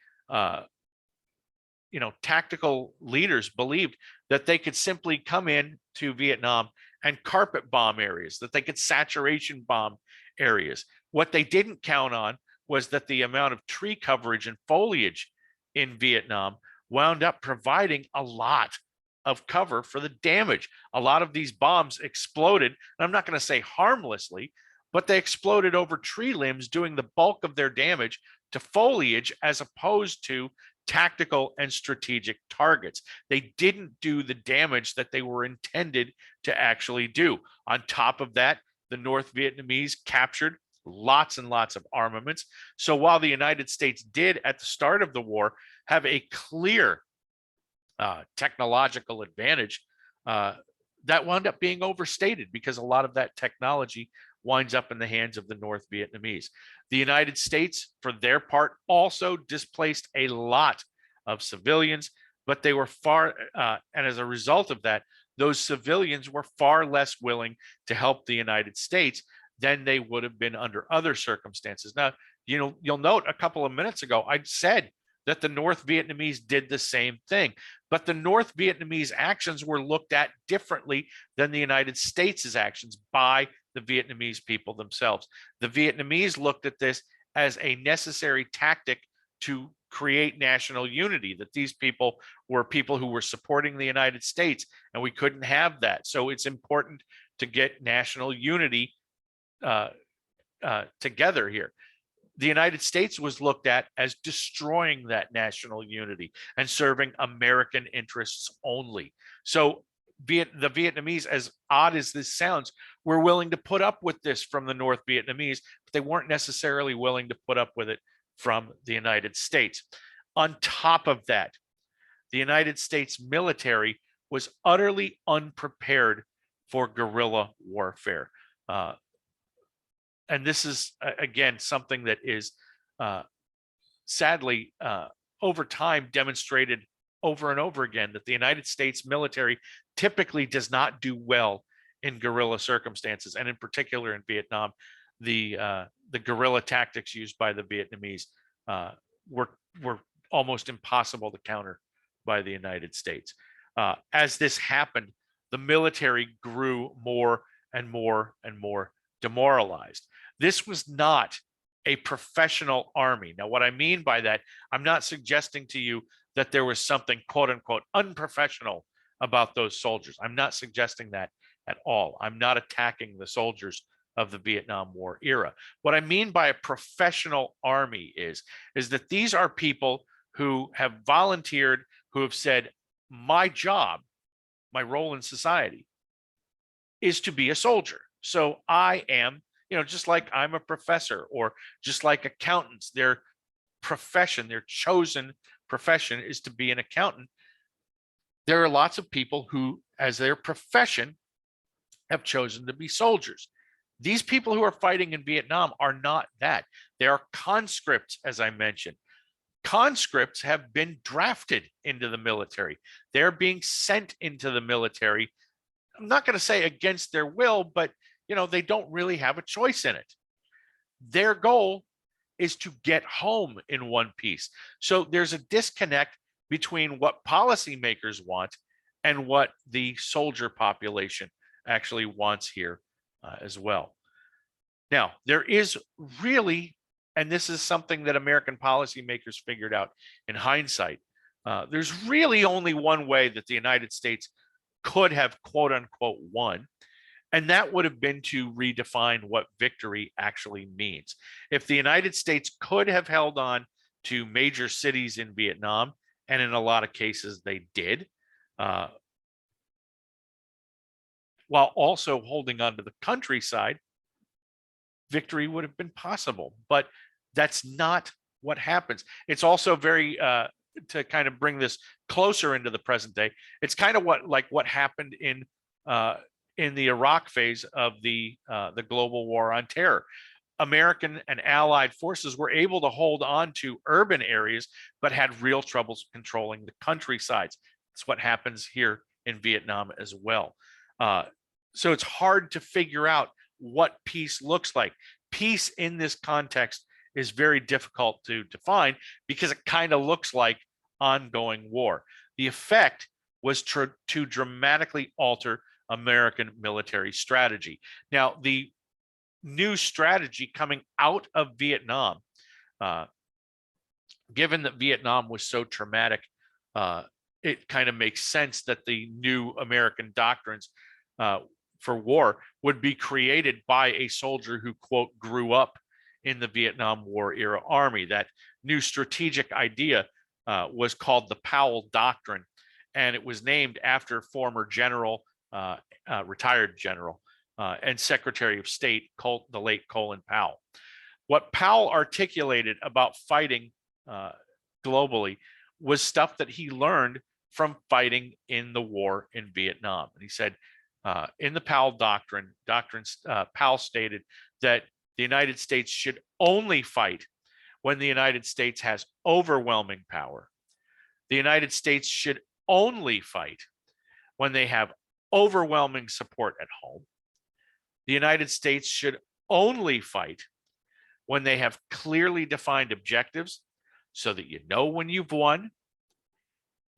tactical leaders believed that they could simply come in to Vietnam and carpet bomb areas, that they could saturation bomb areas. What they didn't count on was that the amount of tree coverage and foliage in Vietnam wound up providing a lot of cover for the damage. A lot of these bombs exploded, and I'm not going to say harmlessly, but they exploded over tree limbs, doing the bulk of their damage to foliage as opposed to tactical and strategic targets. They didn't do the damage that they were intended to actually do. On top of that, the North Vietnamese captured lots and lots of armaments. So while the United States did, at the start of the war, have a clear technological advantage, that wound up being overstated because a lot of that technology winds up in the hands of the North Vietnamese. The United States, for their part, also displaced a lot of civilians, but they were and as a result of that, those civilians were far less willing to help the United States than they would have been under other circumstances. Now, you'll note a couple of minutes ago, I said that the North Vietnamese did the same thing, but the North Vietnamese actions were looked at differently than the United States' actions by the Vietnamese people themselves. The Vietnamese looked at this as a necessary tactic to create national unity, that these people were people who were supporting the United States, and we couldn't have that. So it's important to get national unity together here. The United States was looked at as destroying that national unity and serving American interests only. So the Vietnamese, as odd as this sounds, were willing to put up with this from the North Vietnamese, but they weren't necessarily willing to put up with it from the United States. On top of that, the United States military was utterly unprepared for guerrilla warfare. And this is, again, something that is sadly, over time, demonstrated over and over again that the United States military typically does not do well in guerrilla circumstances. And in particular in Vietnam, the guerrilla tactics used by the Vietnamese were almost impossible to counter by the United States. As this happened, the military grew more and more and more demoralized. This was not a professional army. Now, what I mean by that, I'm not suggesting to you that there was something quote unquote unprofessional about those soldiers. I'm not suggesting that at all. I'm not attacking the soldiers of the Vietnam War era. What I mean by a professional army is that these are people who have volunteered, who have said, my job, my role in society is to be a soldier. So I am, just like I'm a professor, or just like accountants, their profession, their chosen profession is to be an accountant. There are lots of people who, as their profession, have chosen to be soldiers. These people who are fighting in Vietnam are not that. They are conscripts, as I mentioned. Conscripts have been drafted into the military. They're being sent into the military. I'm not going to say against their will, but they don't really have a choice in it. Their goal is to get home in one piece. So there's a disconnect between what policymakers want and what the soldier population actually wants here as well. Now, there is really, and this is something that American policymakers figured out in hindsight, there's really only one way that the United States could have quote unquote won, and that would have been to redefine what victory actually means. If the United States could have held on to major cities in Vietnam, and in a lot of cases they did, while also holding on to the countryside, victory would have been possible. But that's not what happens. It's also very, to kind of bring this closer into the present day, it's kind of what happened in the Iraq phase of the global war on terror. American and allied forces were able to hold on to urban areas, but had real troubles controlling the countrysides. That's what happens here in Vietnam as well. So it's hard to figure out what peace looks like. Peace in this context is very difficult to define because it kind of looks like ongoing war. The effect was to dramatically alter American military strategy. Now, the new strategy coming out of Vietnam, given that Vietnam was so traumatic, it kind of makes sense that the new American doctrines for war would be created by a soldier who, quote, grew up in the Vietnam War era army. That new strategic idea was called the Powell Doctrine, and it was named after former general, retired general, and Secretary of State, the late Colin Powell. What Powell articulated about fighting globally was stuff that he learned from fighting in the war in Vietnam. And he said, in the Powell Doctrine, Powell stated that the United States should only fight when the United States has overwhelming power. The United States should only fight when they have overwhelming support at home. The United States should only fight when they have clearly defined objectives so that you know when you've won,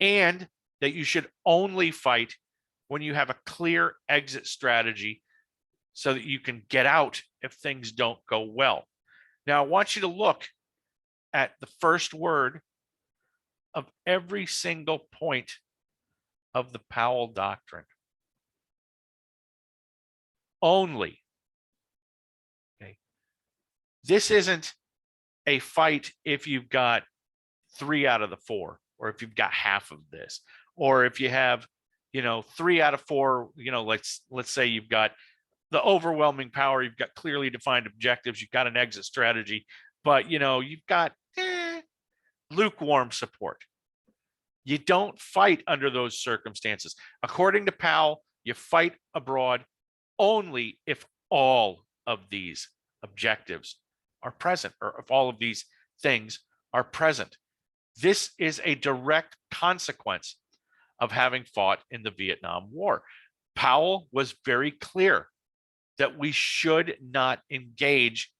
and that you should only fight when you have a clear exit strategy so that you can get out if things don't go well. Now, I want you to look at the first word of every single point of the Powell Doctrine. Only. Okay. This isn't a fight if you've got 3 out of the 4, or if you've got half of this, or if you have, 3 out of 4, let's say you've got the overwhelming power, you've got clearly defined objectives, you've got an exit strategy, but you've got lukewarm support. You don't fight under those circumstances. According to Powell, you fight abroad only if all of these objectives are present, or if all of these things are present. This is a direct consequence of having fought in the Vietnam War. Powell was very clear that we should not engage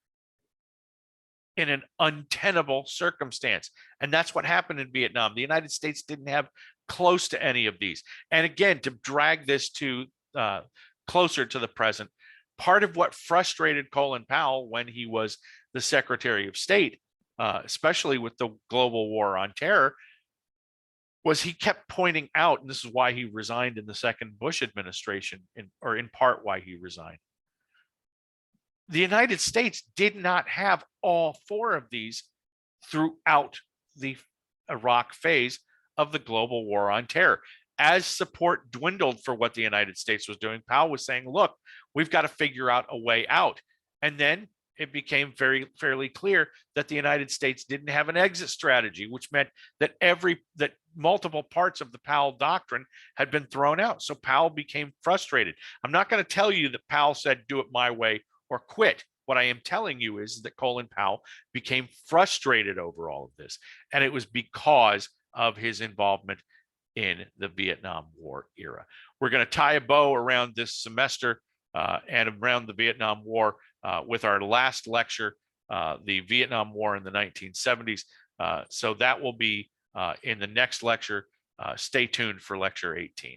in an untenable circumstance. And that's what happened in Vietnam. The United States didn't have close to any of these. And again, to drag this to closer to the present, part of what frustrated Colin Powell when he was the Secretary of State, especially with the global war on terror, was he kept pointing out, and this is why he resigned in the second Bush administration, or in part why he resigned. The United States did not have all 4 of these throughout the Iraq phase of the global war on terror. As support dwindled for what the United States was doing, Powell was saying, look, we've got to figure out a way out. And then it became fairly clear that the United States didn't have an exit strategy, which meant that multiple parts of the Powell Doctrine had been thrown out. So Powell became frustrated. I'm not going to tell you that Powell said, do it my way or quit. What I am telling you is that Colin Powell became frustrated over all of this. And it was because of his involvement in the Vietnam War era. We're going to tie a bow around this semester and around the Vietnam War with our last lecture, the Vietnam War in the 1970s. So that will be in the next lecture. Stay tuned for lecture 18.